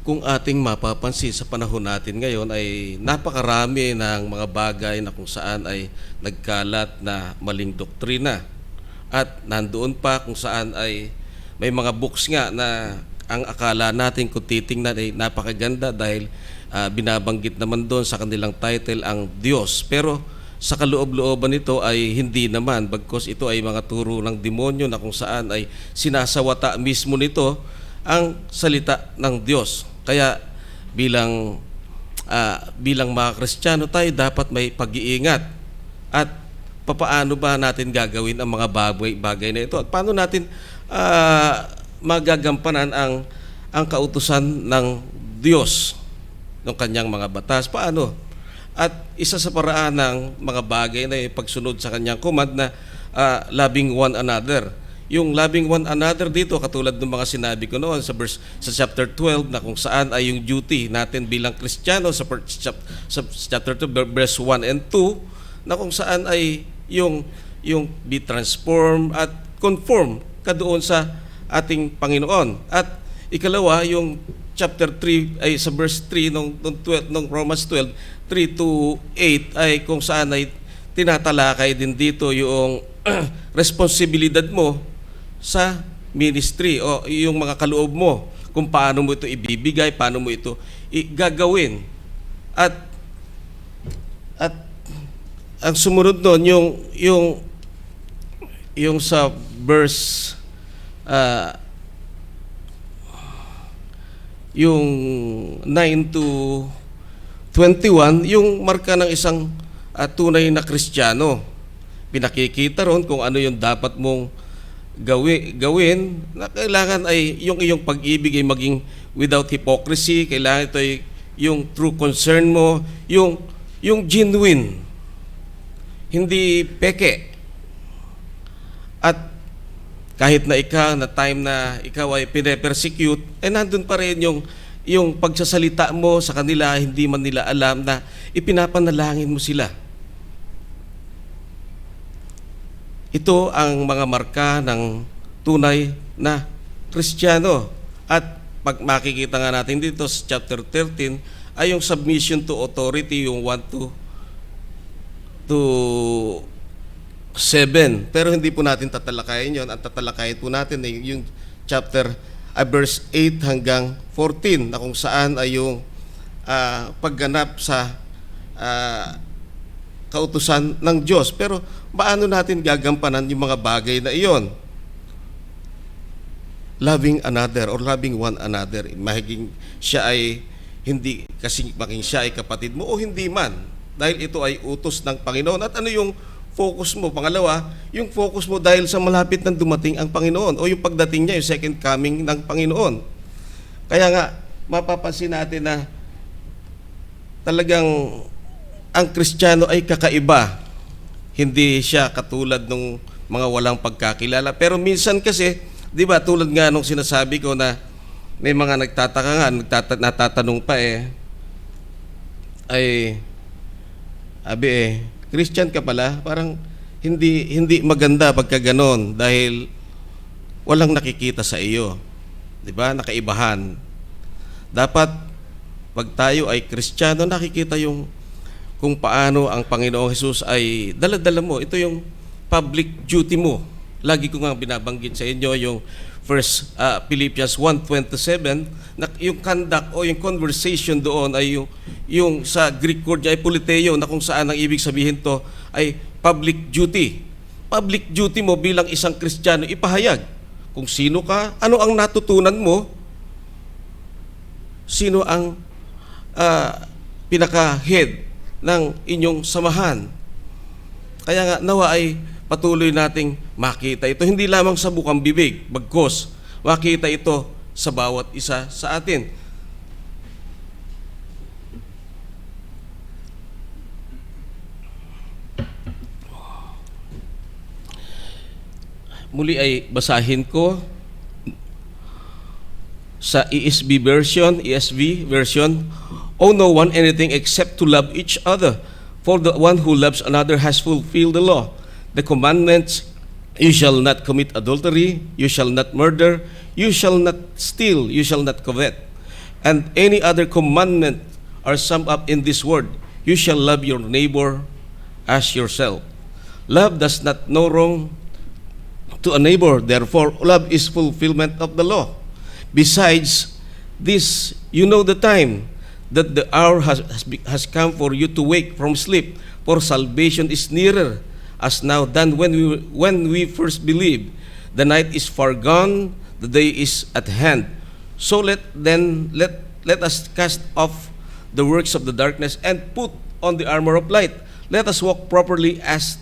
Kung ating mapapansin sa panahon natin ngayon ay napakarami ng mga bagay na kung saan ay nagkalat na maling doktrina. At nandoon pa kung saan ay may mga books nga na ang akala natin kung titingnan ay napakaganda dahil binabanggit naman doon sa kanilang title ang Diyos. Pero sa kaloob-looban nito ay hindi naman, bagkus ito ay mga turo ng demonyo na kung saan ay sinasawata mismo nito ang salita ng Diyos. Kaya bilang mga Kristiyano tayo dapat may pag-iingat at papaano ba natin gagawin ang mga bagay na ito at paano natin magagampanan ang kautusan ng Diyos ng kanyang mga batas. Paano? At isa sa paraan ng mga bagay na pagsunod sa kanyang command na loving one another. Yung loving one another dito, katulad ng mga sinabi ko noon sa chapter 12 na kung saan ay yung duty natin bilang Kristiyano sa chapter 2 verse 1 and 2 na kung saan ay yung be transformed at conform ka doon sa ating Panginoon. At ikalawa, yung chapter 3 ay sa verse 3 ng Romans 12, 3 to 8 ay kung saan ay tinatalakay din dito yung responsibilidad mo sa ministry o yung mga kaloob mo, kung paano mo ito ibibigay, paano mo ito gagawin. At ang sumunod doon yung sa verse yung 9 to 21, yung marka ng isang tunay na Kristiyano. Pinakikita ron kung ano yung dapat mong gawin na kailangan ay yung iyong pag-ibig ay maging without hypocrisy. Kailangan ito ay yung true concern mo, yung genuine, hindi peke. At kahit na time na ikaw ay pine-persecute, nandun pa rin yung pagsasalita mo sa kanila, hindi man nila alam na ipinapanalangin mo sila. Ito ang mga marka ng tunay na Kristiyano. At pag makikita nga natin dito sa chapter 13 ay yung submission to authority, yung 1 to 7. Pero hindi po natin tatalakayin yon. Ang tatalakayin po natin ay yung chapter verse 8 hanggang 14 na kung saan ay yung pagganap sa kautusan ng Diyos. Pero paano natin gagampanan yung mga bagay na iyon? Loving another or loving one another. Mahiging siya ay hindi kasi maging siya ay kapatid mo o hindi man. Dahil ito ay utos ng Panginoon. At ano yung focus mo? Pangalawa, yung focus mo dahil sa malapit nang dumating ang Panginoon o yung pagdating niya, yung second coming ng Panginoon. Kaya nga, mapapansin natin na talagang ang Kristiyano ay kakaiba. Hindi siya katulad ng mga walang pagkakilala. Pero minsan kasi, di ba, tulad nga nung sinasabi ko na may mga nagtataka nga, natatanong pa Christian ka pala? Parang hindi maganda pagka ganon dahil walang nakikita sa iyo. Di ba? Nakaibahan. Dapat, pag tayo ay Kristiyano, nakikita yung kung paano ang Panginoong Hesus ay dala-dala mo. Ito yung public duty mo. Lagi ko nga binabanggit sa inyo yung Philippians 1:27 na yung conduct o yung conversation doon ay yung sa Greek word ay politeio na kung saan ang ibig sabihin to ay public duty. Public duty mo bilang isang Kristiyano ipahayag kung sino ka, ano ang natutunan mo, sino ang pinaka-head ng inyong samahan. Kaya nga nawa ay patuloy nating makita ito hindi lamang sa bukang bibig, bagkus makita ito sa bawat isa sa atin. Muli ay basahin ko sa ESV version. Owe no one anything except to love each other, for the one who loves another has fulfilled the law. The commandments: you shall not commit adultery, you shall not murder, you shall not steal, you shall not covet. and any other commandment are summed up in this word: you shall love your neighbor as yourself. Love does not know wrong to a neighbor, therefore love is fulfillment of the law. Besides this, you know the time, that the hour has come for you to wake from sleep, for salvation is nearer us now than when we first believed. The night is far gone, the day is at hand. So let us cast off the works of the darkness and put on the armor of light. Let us walk properly as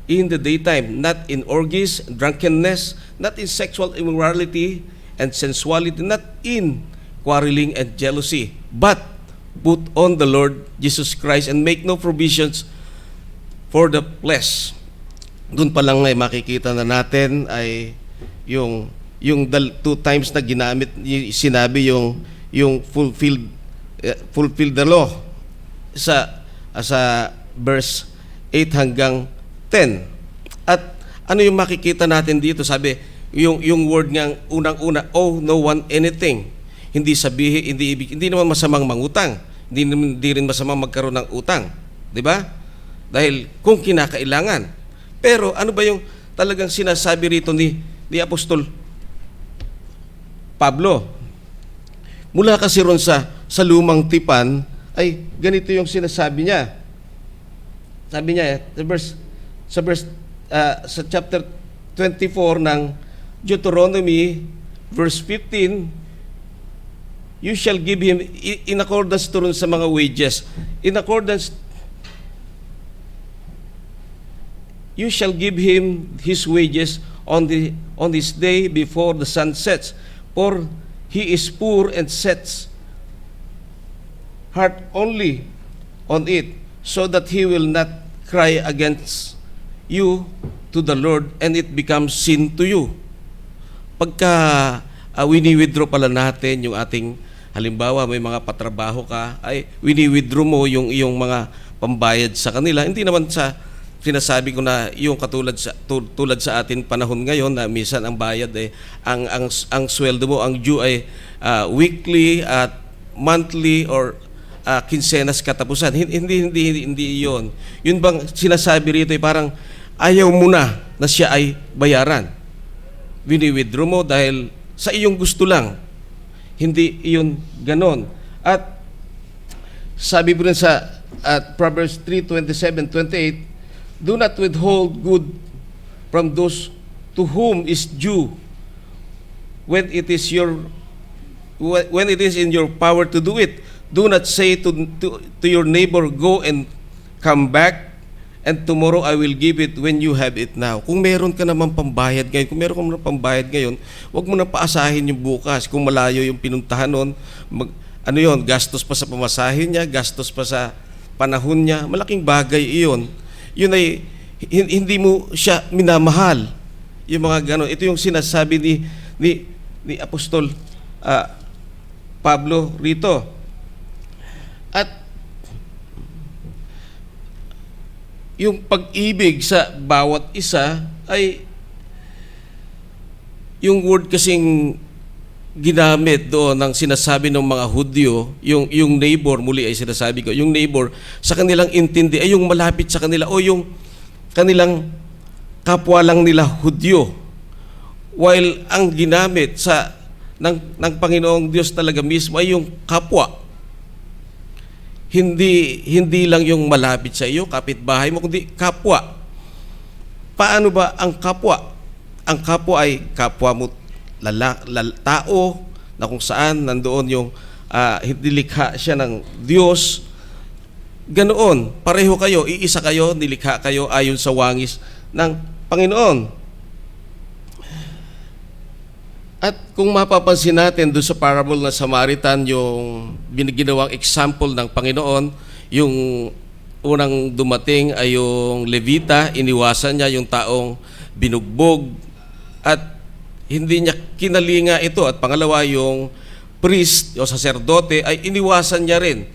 in the daytime, not in orgies, drunkenness, not in sexual immorality and sensuality, not in quarreling and jealousy, but put on the Lord Jesus Christ and make no provisions for the flesh. Doon pa lang ay makikita na natin ay yung two times na ginamit, sinabi yung fulfilled the law sa verse 8 hanggang 10. At ano yung makikita natin dito? Sabi, yung word ngang unang-una, oh no one anything. Hindi sabihin, hindi naman masamang mangutang. Hindi rin masamang magkaroon ng utang. 'Di ba? Dahil kung kinakailangan. Pero ano ba yung talagang sinasabi rito ni Apostol Pablo? Mula kasi ron sa lumang tipan, ay ganito yung sinasabi niya. Sabi niya sa chapter 24 ng Deuteronomy verse 15, you shall give him in accordance to ron sa mga wages. In accordance, you shall give him his wages on this day before the sun sets, for he is poor and sets heart only on it, so that he will not cry against you to the Lord, and it becomes sin to you. Pagka wini-withdraw pala natin yung ating, halimbawa may mga patrabaho ka, ay wini-withdraw mo yung iyong mga pambayad sa kanila. Hindi naman sa sinasabi ko na yung tulad sa atin panahon ngayon na minsan ang bayad ang sweldo mo, ang due ay weekly at monthly or kinsenas katapusan. Hindi yon. Yun bang sinasabi rito ay parang ayaw mo na siya ay bayaran. Wini-withdraw mo dahil sa iyong gusto lang. Hindi iyon ganon. At sabi po rin sa Proverbs 3:27-28, do not withhold good from those to whom is due when it is in your power to do it. Do not say to your neighbor, go and come back, and tomorrow I will give it when you have it now. Kung meron ka naman pambayad ngayon, huwag mo na paasahin yung bukas. Kung malayo yung pinuntahan nun, gastos pa sa pamasahin niya, gastos pa sa panahon niya, malaking bagay iyon. Yun ay hindi mo siya minamahal. Yung mga ganon. Ito yung sinasabi ni Apostol Pablo rito. At yung pag-ibig sa bawat isa ay yung word kasing ginamit doon ng sinasabi ng mga Hudyo, yung neighbor, muli ay sinasabi ko, yung neighbor sa kanilang intindi ay yung malapit sa kanila o yung kanilang kapwa lang nila Hudyo. While ang ginamit ng Panginoong Diyos talaga mismo ay yung kapwa. Hindi lang yung malapit sa iyo, kapitbahay mo, kundi kapwa. Paano ba ang kapwa? Ang kapwa ay kapwa mo tao na kung saan nandoon yung nilikha siya ng Diyos. Ganoon, pareho kayo, iisa kayo, nilikha kayo ayon sa wangis ng Panginoon. At kung mapapansin natin doon sa parable na Samaritan, yung ginawang example ng Panginoon, yung unang dumating ay yung Levita, iniwasan niya yung taong binugbog at hindi niya kinalinga ito. At pangalawa, yung priest o saserdote ay iniwasan niya rin.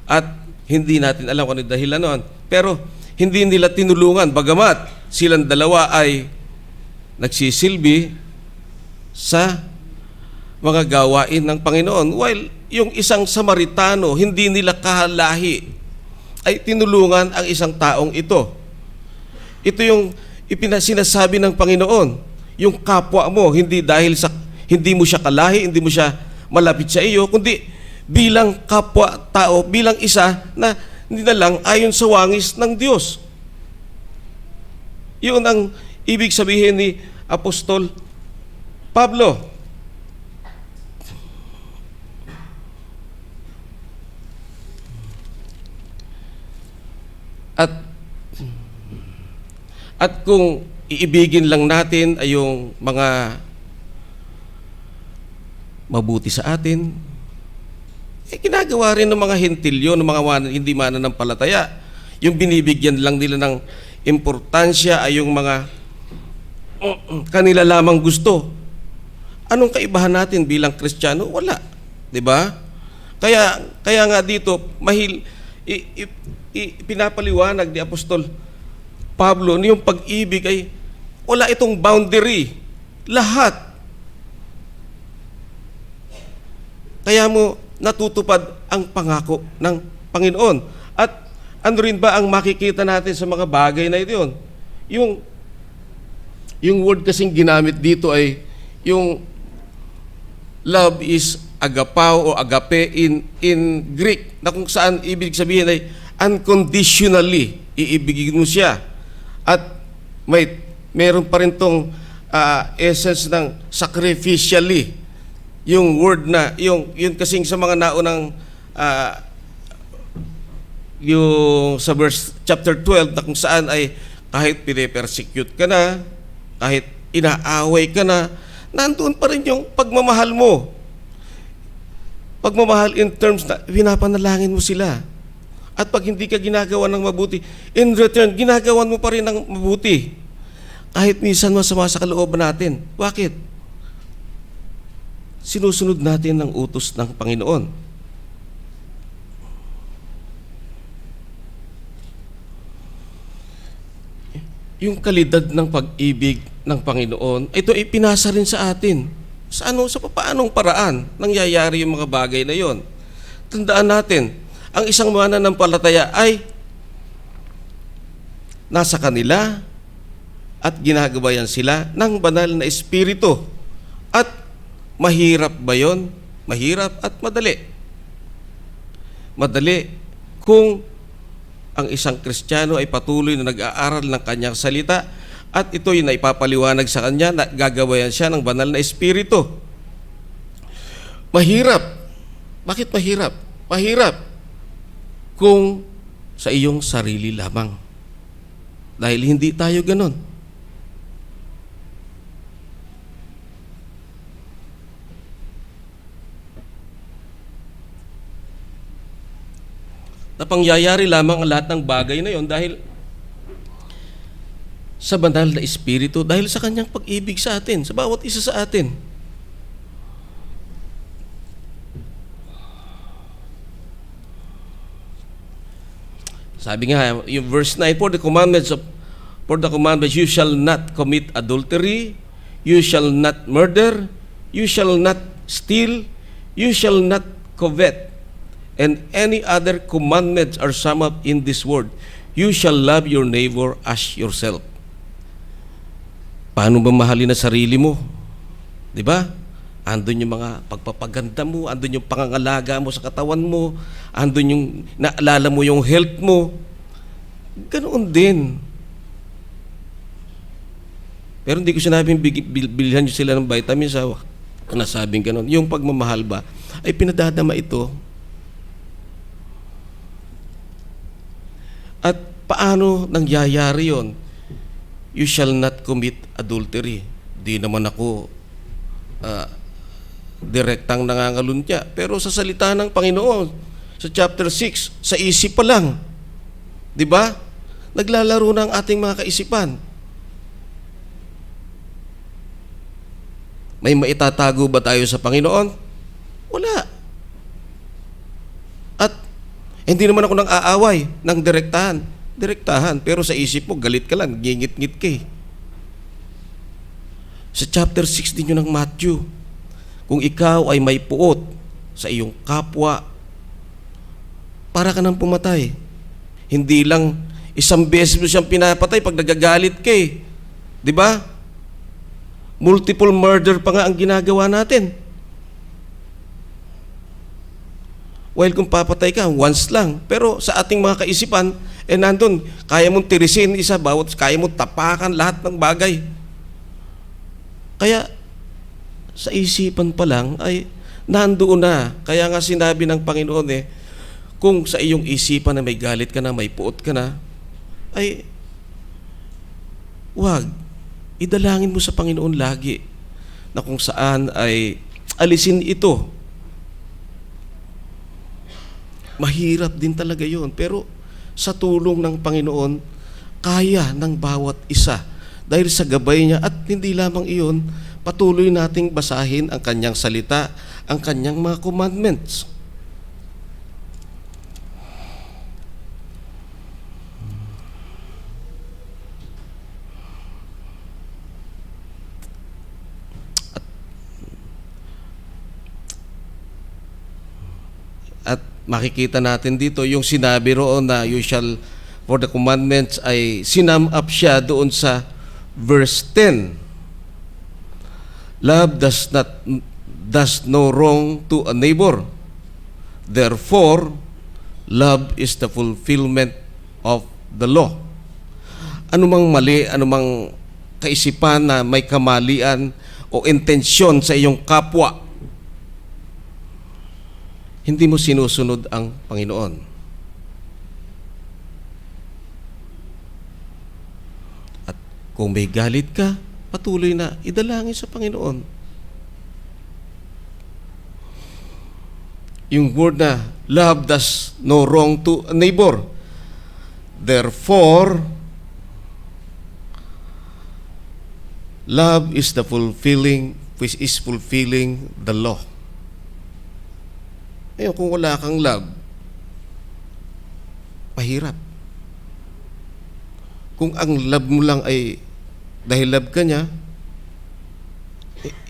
At hindi natin alam kung ano dahilan noon. Pero hindi nila tinulungan, bagamat silang dalawa ay nagsisilbi sa mga gawain ng Panginoon. While yung isang Samaritano, hindi nila kahalahi, ay tinulungan ang isang taong ito. Ito yung sinasabi ng Panginoon, yung kapwa mo, hindi dahil sa hindi mo siya kalahi, hindi mo siya malapit sa iyo, kundi bilang kapwa tao, bilang isa na nilalang ayon sa wangis ng Diyos. Yun ang ibig sabihin ni Apostol Pablo. At kung iibigin lang natin ay yung mga mabuti sa atin, ginagawa rin ng mga hentilyo, ng mga hindi mananampalataya. Yung binibigyan lang nila ng importansya ay yung mga kanila lamang gusto. Anong kaibahan natin bilang Kristiyano? Wala. 'Di ba? Kaya nga dito, pinapaliwanag ni Apostol Pablo, yung pag-ibig ay wala itong boundary. Lahat. Kaya mo natutupad ang pangako ng Panginoon. At ano rin ba ang makikita natin sa mga bagay na ito? Yung word kasing ginamit dito ay yung love is agapao o agape in Greek, na kung saan ibig sabihin ay unconditionally iibigin mo siya. At meron pa rin tong essence ng sacrificially. Yung word na, yun kasing sa mga naunang yung sa verse chapter 12 na kung saan ay kahit pine-persecute ka na, kahit inaaway ka na, nandun pa rin yung pagmamahal mo. Pagmamahal in terms na pinapanalangin mo sila. At pag hindi ka ginagawa ng mabuti, in return, ginagawan mo pa rin ng mabuti. Kahit minsan masama sa kalooban natin. Bakit? Sinusunod natin ang utos ng Panginoon. Yung kalidad ng pag-ibig ng Panginoon, ito ay pinasa rin sa atin. Sa paanong paraan nangyayari yung mga bagay na yon? Tandaan natin, ang isang mananampalataya ay nasa kanila at ginagabayan sila ng banal na Espiritu. At mahirap ba yon? Mahirap at madali. Madali kung ang isang Kristiyano ay patuloy na nag-aaral ng kanyang salita at ito'y naipapaliwanag sa kanya na gagabayan siya ng banal na Espiritu. Mahirap. Bakit mahirap? Mahirap kung sa iyong sarili lamang. Dahil hindi tayo ganon. Napangyayari lamang ang lahat ng bagay na yon dahil sa banal na Espiritu, dahil sa kanyang pag-ibig sa atin, sa bawat isa sa atin. Sabi nga, yung verse 9, for the commandments, you shall not commit adultery, you shall not murder, you shall not steal, you shall not covet, and any other commandments are summed up in this word, you shall love your neighbor as yourself. Paano ba mahalin ang sarili mo? Di ba? Andun yung mga pagpapaganda mo, andun yung pangangalaga mo sa katawan mo, andun yung naalala mo yung health mo. Ganoon din. Pero hindi ko sinabing bilhan nyo sila ng vitamins. Nasabing ganoon. Yung pagmamahal ba, ay pinadadama ito. At paano nangyayari yon? You shall not commit adultery. Di naman ako direktang nangangaluntya. Pero sa salita ng Panginoon, sa chapter 6, sa isip pa lang, di ba? Naglalaro na ang ating mga kaisipan. May maitatago ba tayo sa Panginoon? Wala. At hindi naman ako nang aaway ng direktahan. Pero sa isip mo, galit ka lang, ngingit-ngit ka eh. Sa chapter 6 din yun ng Matthew, Kung ikaw ay may puot sa iyong kapwa, para ka nang pumatay. Hindi lang isang beses mo siyang pinapatay pag nagagalit ka eh. Di ba? Multiple murder pa nga ang ginagawa natin. While kung papatay ka, once lang. Pero sa ating mga kaisipan, nandun, kaya mong tirisin isa, kaya mong tapakan lahat ng bagay. Kaya, sa isipan pa lang, ay nandoon na. Kaya nga sinabi ng Panginoon kung sa iyong isipan na may galit ka na, may puot ka na, ay, wag. Idalangin mo sa Panginoon lagi na kung saan ay alisin ito. Mahirap din talaga yon, pero sa tulong ng Panginoon, kaya ng bawat isa. Dahil sa gabay niya, at hindi lamang iyon, patuloy nating basahin ang kanyang salita, ang kanyang mga commandments. At makikita natin dito yung sinabi roon na usual for the commandments ay sinum up siya doon sa verse 10. Love does no wrong to a neighbor. Therefore, love is the fulfillment of the law. Anumang mali, anumang kaisipan na may kamalian o intensyon sa iyong kapwa, hindi mo sinusunod ang Panginoon. At kung may galit ka, patuloy na idalangin sa Panginoon. Yung word na, love does no wrong to a neighbor. Therefore, love is fulfilling the law. Ngayon, kung wala kang love, mahirap. Kung ang love mo lang ay dahil love ka niya,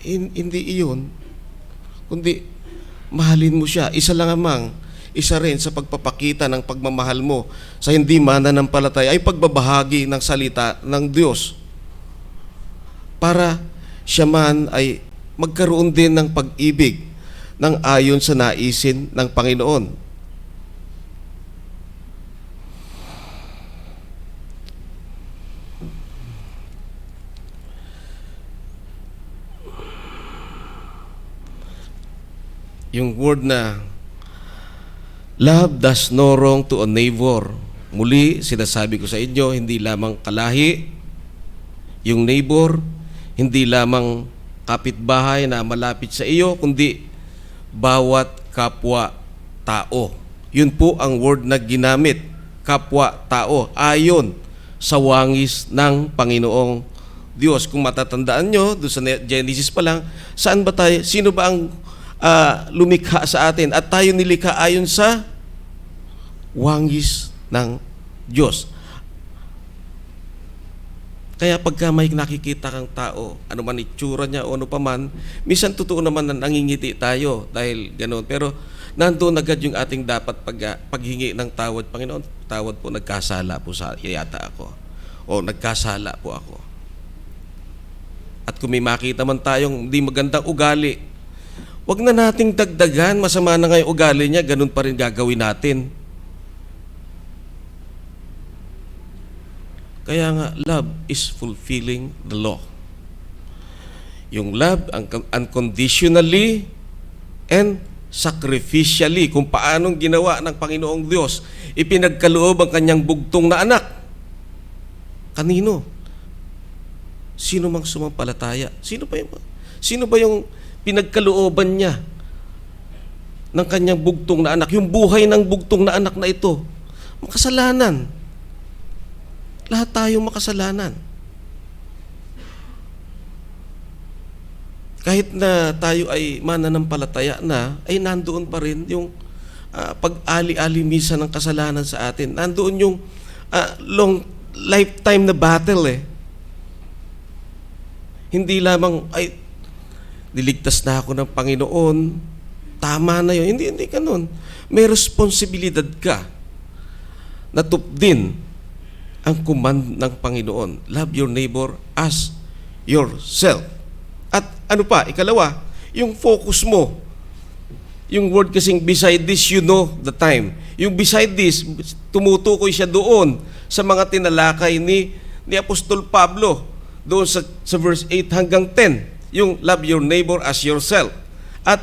hindi iyon, kundi mahalin mo siya. Isa lang amang, isa rin sa pagpapakita ng pagmamahal mo sa hindi mananampalataya ay pagbabahagi ng salita ng Diyos. Para siya man ay magkaroon din ng pag-ibig ng ayon sa naisin ng Panginoon. Yung word na love does no wrong to a neighbor. Muli, sinasabi ko sa inyo, hindi lamang kalahi, yung neighbor, hindi lamang kapitbahay na malapit sa iyo, kundi bawat kapwa-tao. Yun po ang word na ginamit, kapwa-tao, ayon sa wangis ng Panginoong Diyos. Kung matatandaan nyo, doon sa Genesis pa lang, saan ba tayo, sino ba ang lumikha sa atin? At tayo nilikha ayon sa wangis ng Diyos. Kaya pagka may nakikita kang tao, ano man itsura niya o ano pa man, minsan totoo naman na nangingiti tayo dahil ganoon. Pero nandoon agad yung ating dapat paghingi ng tawad. Panginoon, tawad po, nagkasala po sa yata ako. O nagkasala po ako. At kung may makita man tayong hindi magandang ugali, wag na nating dagdagan, masama na nga yung ugali niya, ganun pa rin gagawin natin. Kaya nga, love is fulfilling the law. Yung love, unconditionally and sacrificially, kung paanong ginawa ng Panginoong Diyos, ipinagkaloob ang kanyang bugtong na anak. Kanino? Sino mang sumampalataya? Sino ba yung pinagkalooban niya ng kanyang bugtong na anak? Yung buhay ng bugtong na anak na ito, makasalanan. Lahat tayo makasalanan. Kahit na tayo ay mananampalataya na, ay nandoon pa rin yung pag-ali-alimisa ng kasalanan sa atin. Nandoon yung long lifetime na battle eh. Hindi lamang ay niligtas na ako ng Panginoon, tama na yun. Hindi ganun. May responsibilidad ka na tupdin ang command ng Panginoon. Love your neighbor as yourself. At ano pa, ikalawa, yung focus mo. Yung word kasing beside this, you know the time. Yung beside this, tumutukoy siya doon sa mga tinalakay ni Apostol Pablo doon sa verse 8 hanggang 10. Yung love your neighbor as yourself. At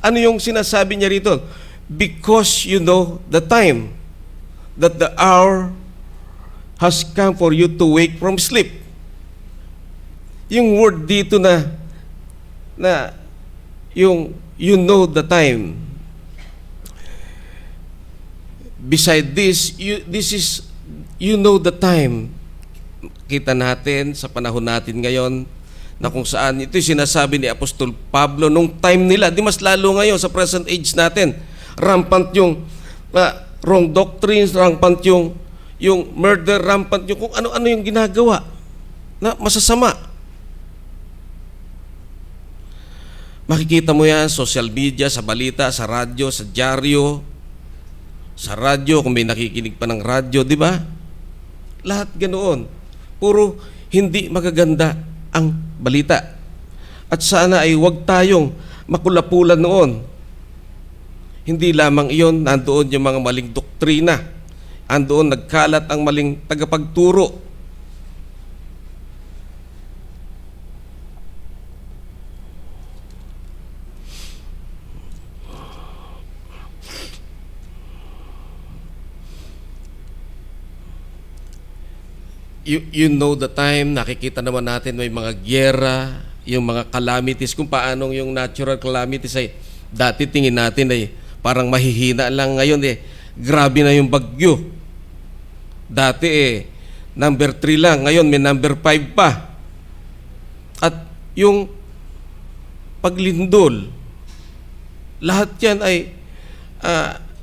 ano yung sinasabi niya rito? Because you know the time, that the hour has come for you to wake from sleep. Yung word dito na yung you know the time. Beside this, you know the time. Kita natin sa panahon natin ngayon na kung saan ito sinasabi ni Apostol Pablo nung time nila, di mas lalo ngayon sa present age natin. Rampant yung wrong doctrines, rampant yung murder, rampant yung kung ano-ano yung ginagawa na masasama. Makikita mo yan sa social media, sa balita, sa radyo, sa dyaryo, sa radyo, kung may nakikinig pa ng radyo, di ba? Lahat ganoon. Puro hindi magaganda ang balita. At sana ay huwag tayong makulapulan noon. Hindi lamang iyon, nandoon yung mga maling doktrina. Andoon nagkalat ang maling tagapagturo. You know the time, nakikita naman natin may mga gyera, yung mga calamities, kung paanong yung natural calamities ay dati tingin natin ay parang mahihina lang, ngayon grabe na yung bagyo. Dati number 3 lang, ngayon may number 5 pa. At yung paglindol, lahat yan ay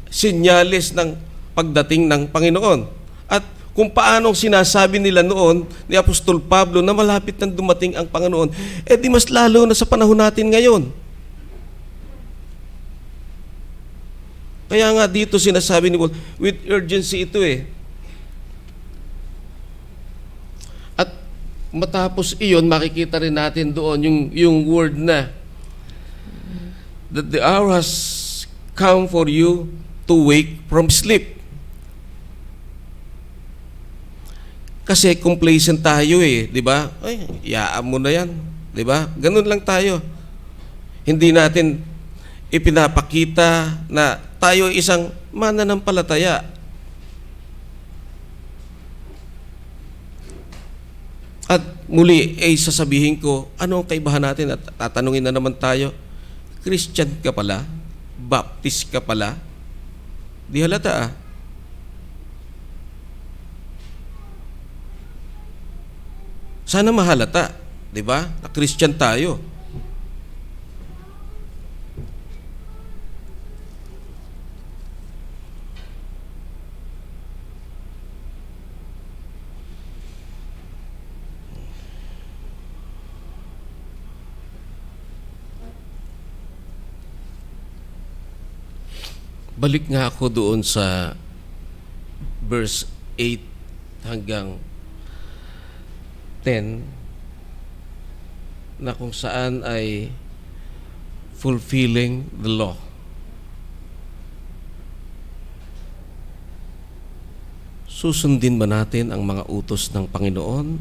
senyales ng pagdating ng Panginoon. At kung paanong sinasabi nila noon ni Apostol Pablo na malapit nang dumating ang Panginoon, di mas lalo na sa panahon natin ngayon. Kaya nga dito sinasabi ni Paul, with urgency ito At matapos iyon, makikita rin natin doon yung word na that the hour has come for you to wake from sleep. Kasi complacent tayo di ba? Ay, iyaan mo na yan, di ba? Ganun lang tayo. Hindi natin ipinapakita na tayo isang mananampalataya. At muli sasabihin ko, ano ang kaibahan natin? At tatanungin na naman tayo, Christian ka pala? Baptist ka pala? Di halata Sana mahalata, di ba? Na Christian tayo. Balik nga ako doon sa verse 8 hanggang 10 na kung saan ay fulfilling the law. Susundin ba natin ang mga utos ng Panginoon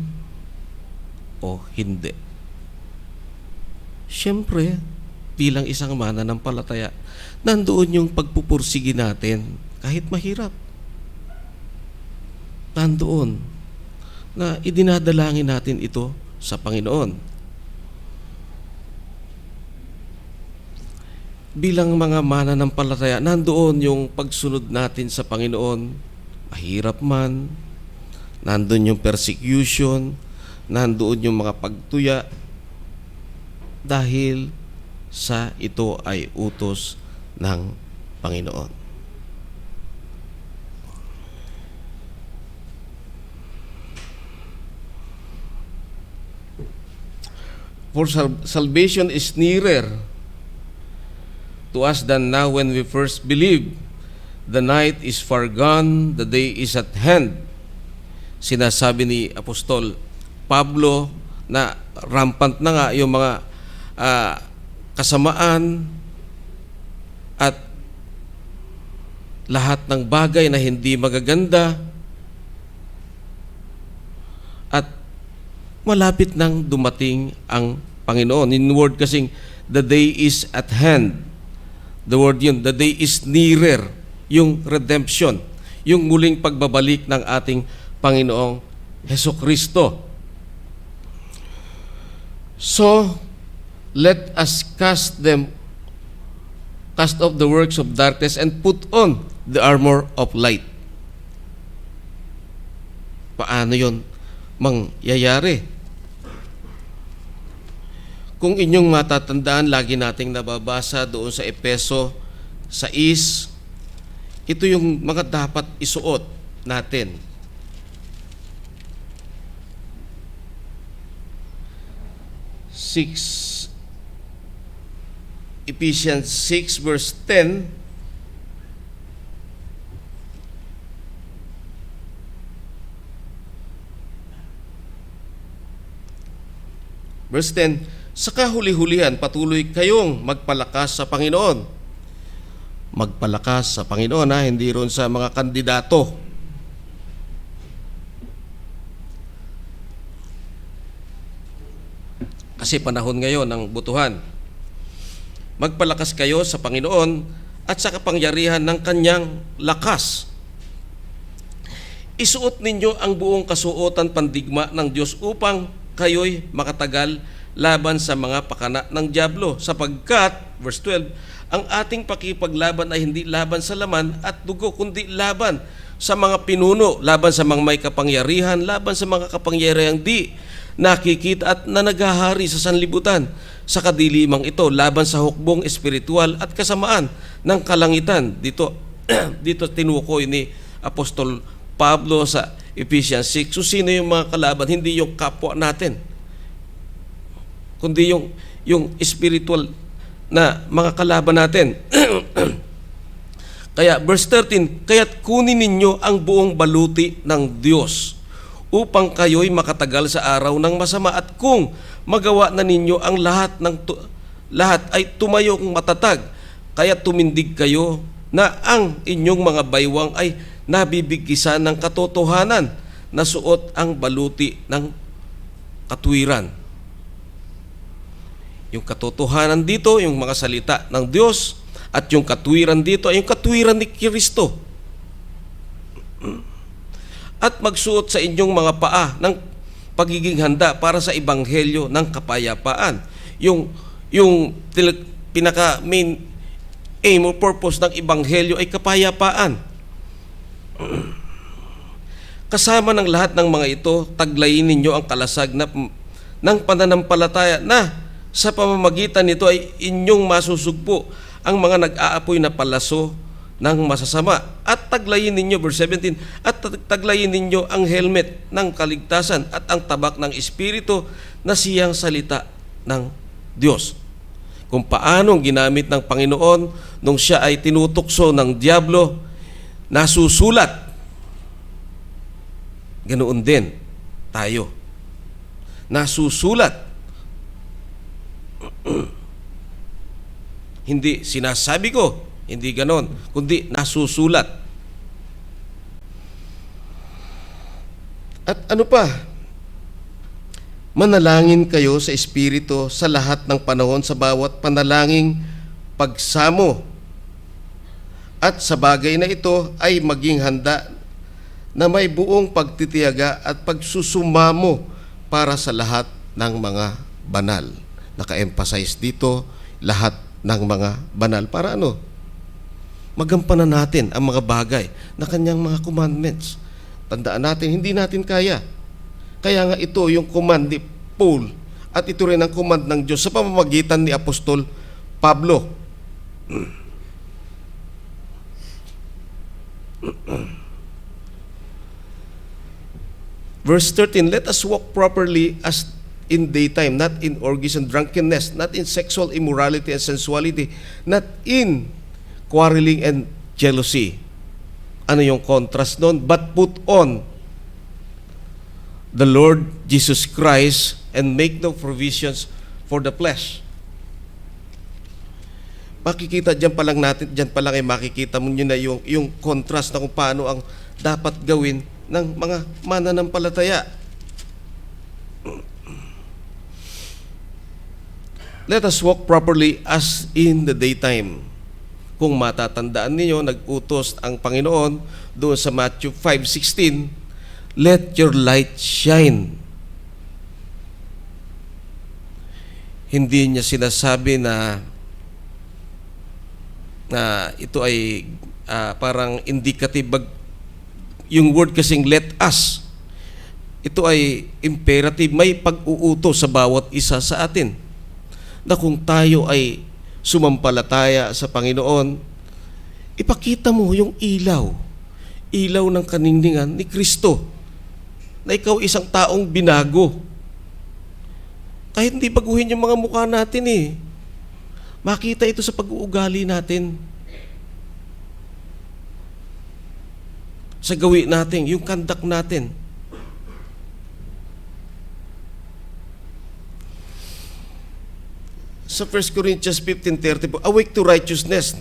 o hindi? Siyempre, bilang isang mananampalataya, nandoon yung pagpupursigi natin kahit mahirap. Nandoon na idinadalangin natin ito sa Panginoon. Bilang mga mananampalataya, nandoon yung pagsunod natin sa Panginoon, mahirap man, nandoon yung persecution, nandoon yung mga pagtuya, dahil sa ito ay utos ng Panginoon. For salvation is nearer to us than now when we first believed. The night is far gone, the day is at hand. Sinasabi ni Apostol Pablo na rampant na nga yung mga kasamaan at lahat ng bagay na hindi magaganda at malapit nang dumating ang Panginoon. In word kasing, the day is at hand. The word yun, the day is nearer. Yung redemption, yung muling pagbabalik ng ating Panginoong Hesukristo. So, let us cast off the works of darkness and put on the armor of light. Paano yun mangyayari? Kung inyong matatandaan, lagi nating nababasa doon sa Efeso 6, ito yung mga dapat isuot natin. Ephesians 6 verse 10, verse 10, sa kahuli-hulihan, patuloy kayong magpalakas sa Panginoon. Magpalakas sa Panginoon, hindi ron sa mga kandidato. Kasi panahon ngayon ng butuhan. Magpalakas kayo sa Panginoon at sa kapangyarihan ng kanyang lakas. Isuot ninyo ang buong kasuotan pandigma ng Diyos upang kayo'y makatagal laban sa mga pakana ng dyablo, sapagkat, verse 12, ang ating pakipaglaban ay hindi laban sa laman at dugo, kundi laban sa mga pinuno, laban sa mga may kapangyarihan, laban sa mga kapangyarihang di nakikita at na naghahari sa sanlibutan sa kadilimang ito, laban sa hukbong espiritual at kasamaan ng kalangitan. Dito tinukoy ni Apostol Pablo sa Ephesians 6. So sino yung mga kalaban? Hindi yung kapwa natin, kundi yung spiritual na mga kalaban natin. Kaya verse 13, kaya't kunin ninyo ang buong baluti ng Diyos upang kayo'y makatagal sa araw ng masama, at kung magawa na ninyo ang lahat ay tumayong matatag. Kaya tumindig kayo na ang inyong mga baywang ay nabibigkisan ng katotohanan, na suot ang baluti ng katwiran. Yung katotohanan dito, yung mga salita ng Diyos, at yung katwiran dito ay yung katwiran ni Kristo. At magsuot sa inyong mga paa ng pagiging handa para sa ebanghelyo ng kapayapaan. Yung pinaka main aim or purpose ng ebanghelyo ay kapayapaan. Kasama ng lahat ng mga ito, taglayin ninyo ang kalasag ng pananampalataya, na sa pamamagitan nito ay inyong masusugpo ang mga nag-aapoy na palaso ng masasama. At taglayin ninyo, verse 17, at taglayin ninyo ang helmet ng kaligtasan at ang tabak ng Espiritu, na siyang salita ng Diyos. Kung paano ginamit ng Panginoon nung siya ay tinutukso ng dyablo, nasusulat. Ganoon din tayo. Nasusulat. Hindi sinasabi ko, hindi ganon, kundi nasusulat. At ano pa? Manalangin kayo sa Espiritu sa lahat ng panahon, sa bawat panalangin, pagsamo. At sa bagay na ito ay maging handa na may buong pagtitiyaga at pagsusumamo para sa lahat ng mga banal. Naka-emphasize dito, lahat ng mga banal. Para ano? Magampanan natin ang mga bagay na kanyang mga commandments. Tandaan natin, hindi natin kaya. Kaya nga ito yung command ni Paul, at ito rin ang command ng Diyos sa pamamagitan ni Apostol Pablo. Verse 13, let us walk properly as in daytime, not in orgies and drunkenness, not in sexual immorality and sensuality, not in quarreling and jealousy. Ano yung contrast nun? But put on the Lord Jesus Christ and make no provisions for the flesh. Makikita diyan pa lang natin, diyan pa lang ay makikita mo na yung contrast na kung paano ang dapat gawin ng mga mananampalataya. Let us walk properly as in the daytime. Kung matatandaan ninyo, nag-utos ang Panginoon doon sa Matthew 5:16, let your light shine. Hindi niya sinasabi na ito ay parang indicative. Yung word kasing let us, ito ay imperative, may pag-uutos sa bawat isa sa atin na kung tayo ay sumampalataya sa Panginoon, ipakita mo yung ilaw ng kaningningan ni Kristo, na ikaw isang taong binago. Kahit hindi baguhin yung mga mukha natin makita ito sa pag-uugali natin, sa gawi natin, yung conduct natin. Sa 1 Corinthians 15:34, awake to righteousness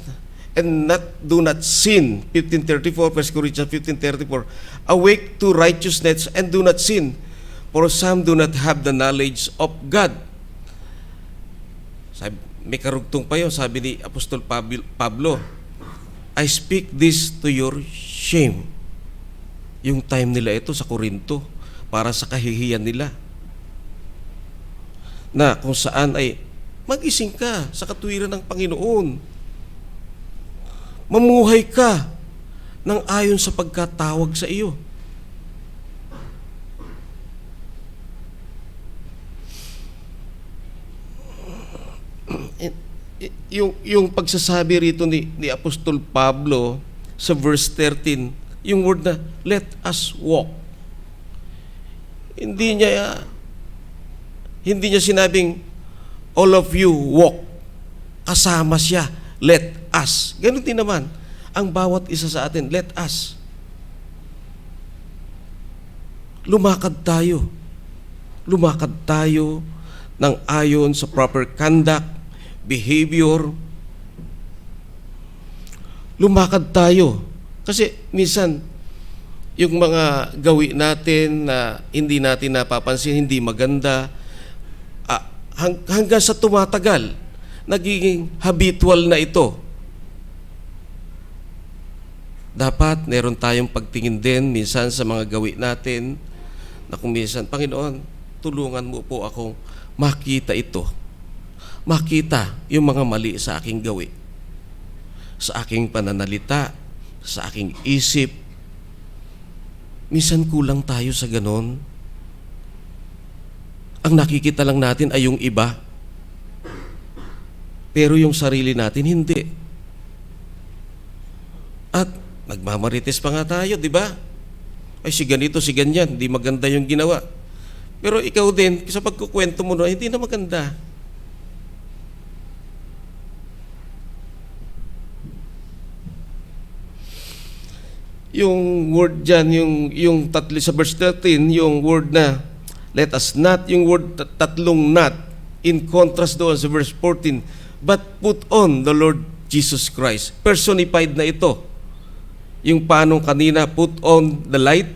and do not sin. 15:34, 1 Corinthians 15:34, awake to righteousness and do not sin, for some do not have the knowledge of God. May karugtong pa yun, sabi ni Apostol Pablo, I speak this to your shame. Yung time nila ito sa Korinto, para sa kahihiyan nila, na kung saan ay magising ka sa katuwiran ng Panginoon. Mamuhay ka ng ayon sa pagkatawag sa iyo. Yung pagsasabi rito ni Apostol Pablo sa verse 13, yung word na let us walk, hindi niya sinabing all of you walk, kasama siya, let us. Ganun din naman ang bawat isa sa atin, let us. Lumakad tayo ng ayon sa proper conduct, behavior. Lumakad tayo. Kasi minsan, yung mga gawi natin na hindi natin napapansin, hindi maganda, hanggang sa tumatagal, nagiging habitual na ito. Dapat meron tayong pagtingin din minsan sa mga gawi natin na kung minsan, Panginoon, tulungan mo po akong makita ito. Makita yung mga mali sa aking gawi, sa aking pananalita, sa aking isip. Minsan kulang tayo sa ganon. Ang nakikita lang natin ay yung iba, pero yung sarili natin hindi. At nagmamarites pa nga tayo, di ba? Ay si ganito, si ganyan, hindi maganda yung ginawa. Pero ikaw din, sa pagkukwento mo na, hindi na maganda. Yung word dyan, yung tatlo sa verse 13, yung word na let us not, yung word tatlong not, in contrast doon sa verse 14, but put on the Lord Jesus Christ. Personified na ito. Yung panong kanina, put on the light.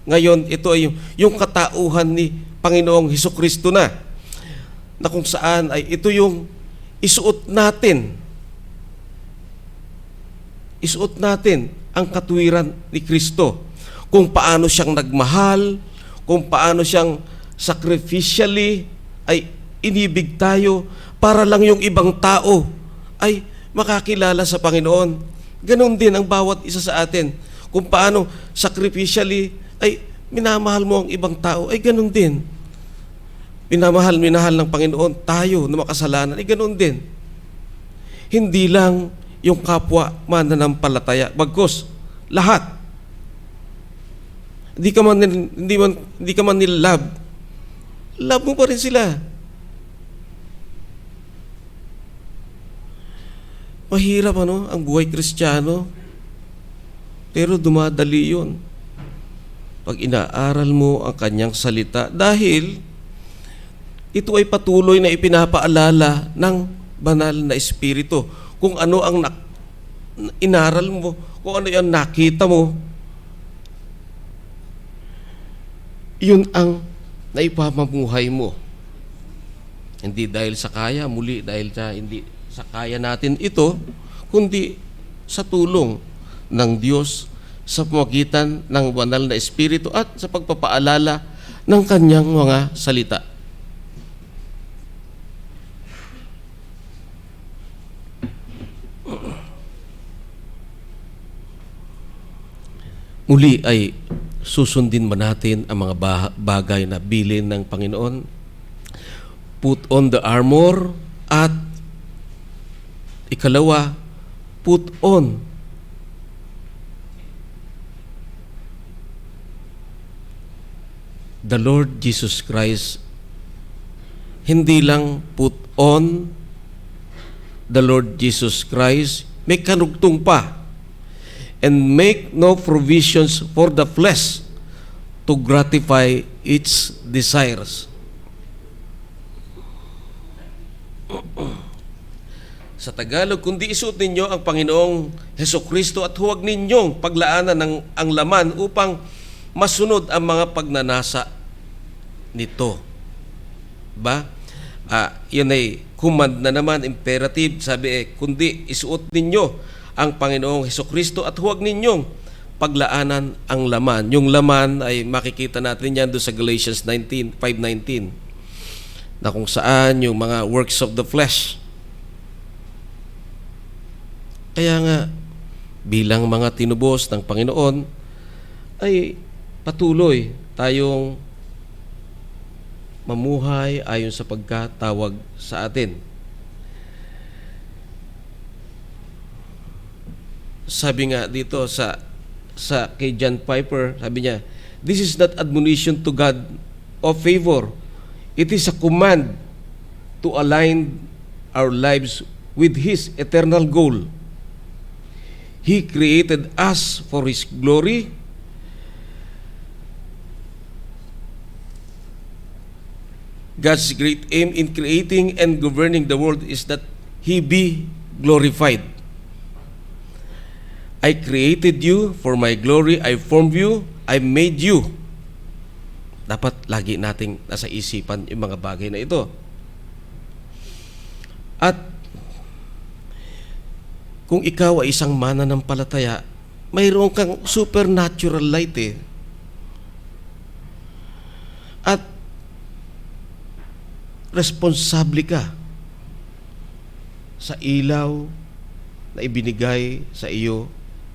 Ngayon, ito ay yung katauhan ni Panginoong Hesukristo na kung saan ay ito yung isuot natin. Isuot natin ang katuwiran ni Kristo. Kung paano siyang nagmahal, kung paano siyang sacrificially ay inibig tayo para lang yung ibang tao ay makakilala sa Panginoon. Ganon din ang bawat isa sa atin. Kung paano sacrificially ay minamahal mo ang ibang tao, ay ganon din. Minahal ng Panginoon tayo na makasalanan, ay ganon din. Hindi lang yung kapwa mananampalataya, bagkus lahat. Hindi ka man nilove, love mo pa rin sila. Mahirap ang buhay Kristiyano. Pero dumadali yun pag inaaral mo ang kanyang salita. Dahil ito ay patuloy na ipinapaalala ng banal na Espiritu. Kung ano ang inaral mo, kung ano yung nakita mo, yun ang naipamamuhay mo. Hindi dahil sa kaya, muli dahil hindi sa kaya natin ito, kundi sa tulong ng Diyos sa pamamagitan ng banal na Espiritu at sa pagpapaalala ng kanyang mga salita. Muli ay susundin ba natin ang mga bagay na bilin ng Panginoon? Put on the armor at ikalawa, put on the Lord Jesus Christ. Hindi lang put on the Lord Jesus Christ, may kanugtong pa. And make no provisions for the flesh to gratify its desires. Sa Tagalog, kundi isuot ninyo ang Panginoong Hesukristo at huwag ninyong paglaanan ang laman upang masunod ang mga pagnanasa nito. Ba? Yun ay command na naman, imperative. Sabi kundi isuot ninyo ang Panginoong Hesukristo at huwag ninyong paglaanan ang laman. Yung laman ay makikita natin yan doon sa Galatians 5:19 na kung saan yung mga works of the flesh. Kaya nga, bilang mga tinubos ng Panginoon, ay patuloy tayong mamuhay ayon sa pagkatawag sa atin. Sabi nga dito sa kay John Piper, sabi niya, this is not admonition to God of favor. It is a command to align our lives with His eternal goal. He created us for His glory. God's great aim in creating and governing the world is that He be glorified. I created you for my glory. I formed you. I made you. Dapat lagi nating nasa isipan yung mga bagay na ito. At kung ikaw ay isang mananampalataya, mayroon kang supernatural light At responsable ka sa ilaw na ibinigay sa iyo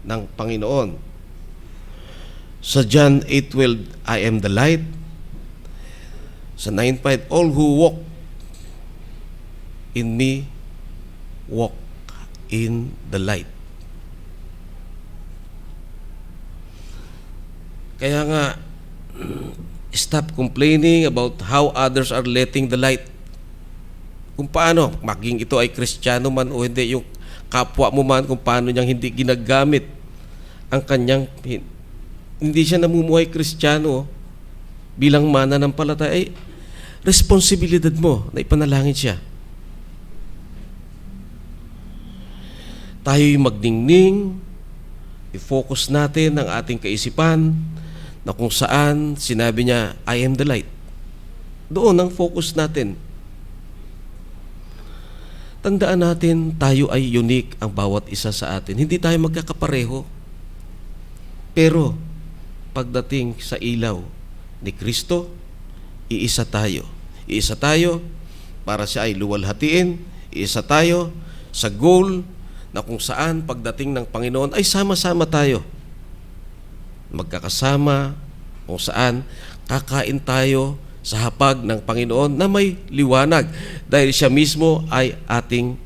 ng Panginoon. Sa John 8:12, I am the light. Sa 9:5, all who walk in me walk in the light. Kaya nga, stop complaining about how others are letting the light. Kung paano, maging ito ay Kristiyano man o hindi, yung kapwa mo man, kung paano niyang hindi ginagamit ang kanyang, hindi siya namumuhay Kristiyano bilang mananampalataya, ay responsibilidad mo na ipanalangin siya. Tayo'y magdingning, i-focus natin ang ating kaisipan na kung saan sinabi niya, I am the light. Doon ang focus natin. Tandaan natin, tayo ay unique ang bawat isa sa atin. Hindi tayo magkakapareho. Pero, pagdating sa ilaw ni Kristo, iisa tayo. Iisa tayo para siya ay luwalhatiin. Iisa tayo sa goal na kung saan pagdating ng Panginoon ay sama-sama tayo. Magkakasama kung saan kakain tayo sa hapag ng Panginoon na may liwanag dahil siya mismo ay ating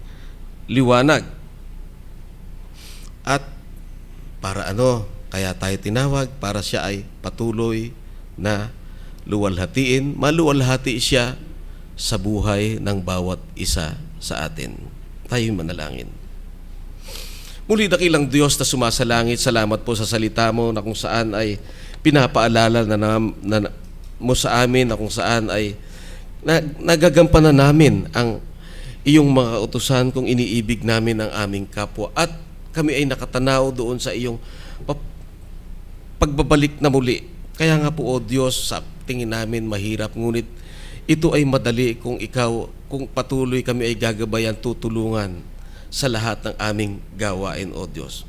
liwanag. At para kaya tayo tinawag para siya ay patuloy na luwalhatiin, maluwalhati siya sa buhay ng bawat isa sa atin. Tayo'y manalangin. Muli dakilang Diyos na sumasalangit, salamat po sa salita mo na kung saan ay pinapaalala mo sa amin, na kung saan ay nagagampanan namin ang iyong mga utusan kung iniibig namin ang aming kapwa. At kami ay nakatanaw doon sa iyong pagbabalik na muli. Kaya nga po, O Diyos, sa tingin namin mahirap, ngunit ito ay madali kung patuloy kami ay gagabayan, tutulungan sa lahat ng aming gawain, O Diyos.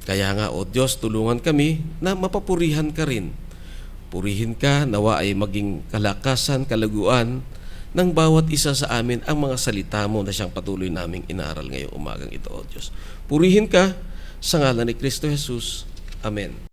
Kaya nga, O Diyos, tulungan kami na mapapurihan ka rin. Purihin ka, nawa ay maging kalakasan, kalaguan ng bawat isa sa amin ang mga salita mo na siyang patuloy naming inaaral ngayong umagang ito, O Diyos. Purihin ka sa ngalan ni Kristo Jesus. Amen.